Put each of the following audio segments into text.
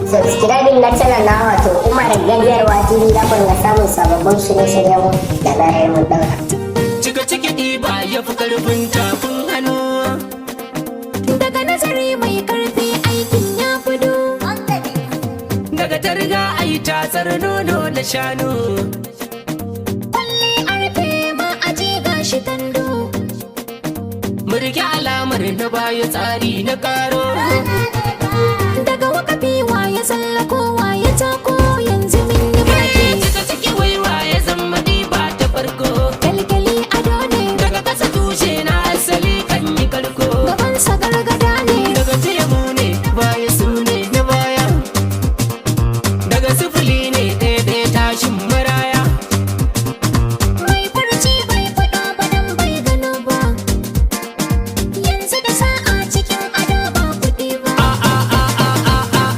subscribing na channel na wato Umar Gajiyarwa TV za ku dinga samun sababbin shirye-shiryen da zarar mun daura. Cika ciki ɗiba ya fi ƙarfin tafin hannu. Daga nazari mai ƙarfi aikin ya fudu. Daga targa ai tatsar nono da shanu. Kwalle a rufe ma aje gashi tando. Murki alamar na baya tsari na ƙaro. Daga wakafi wa ya tsallako wa ya tako yanzu min yi baki. Cika ciki waiwa ya zama ɗiba ta farko. Kyalkyali ado ne. Daga ƙasa tushe na asali kan yi karko. Gabansa gargada ne. Daga temu ne baya su ne na baya. Daga sifili ne ɗaya tashin maraya. Mai farci bai faɗa ba dan bai gano ba. Yanzu da sa'a cikin ado ba kuɗi ba.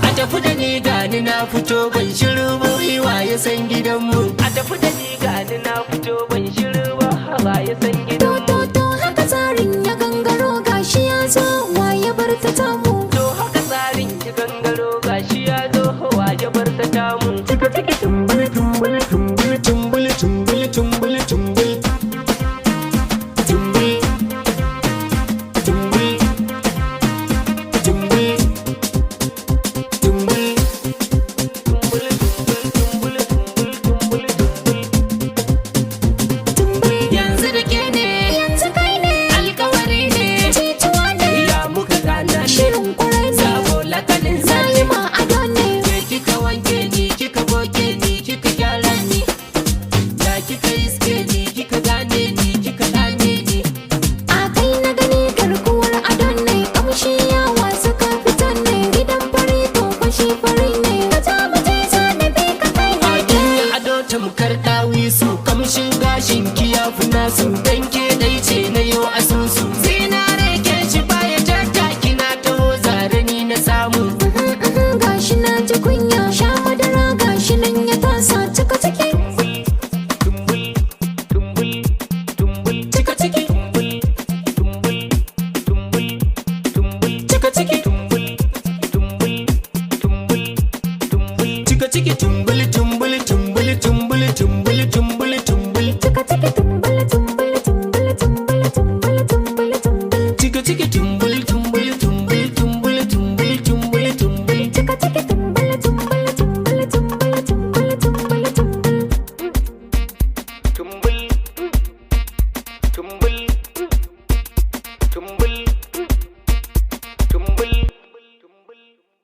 A tafi da ni gani na fito ban shiru ba wa ya san gidanmu. A tafi da ni gani na fito ban shiru ba wa ya san gidanmu. To haka tsarin ya gangaro gashi ya zo wa ya bar ta tamu. To haka tsarin ya gangaro gashi ya zo wa ya bar ta tamu. Cika ciki tumbul tumbul tumbul tumbul tumbul tumbul tumbul. Tumbul tumbul tumbul tumbul. Yanzu da ke ne, Yanzu kai ne alkawari ne, tituwa ne ya muka gana ne, shirin kwarai ne sabo lakanin zane. zalima ado ne. Ke kika wanke ni, kika goge ni, kika gyara ni, da kika iske ni, kika gane ni, kika gane ni. A kai na gani garkuwar ado ne kamshi ya wasu ka fitar ne gidan fari to fashi fari ne ka muje zanabi ka kai A ne. kin yi ado tamkar dawisu, kamshin gashin ki ya fi nasu, dan ke dai ce na yau asusu. Zinare ke shi baya tattaki na taho zare ni na samu. Gashi na ji kunya sha madara gashi nan ya tasa cika ciki. Tumbul, tumbul, tumbul, cika ciki. Tumbul, tumbul, tumbul, tumbul, cika ciki. Tumbul, tumbul, tumbul, tumbul, cika ciki. Tumbul, tumbul, tumbul, tumbul, tumbul.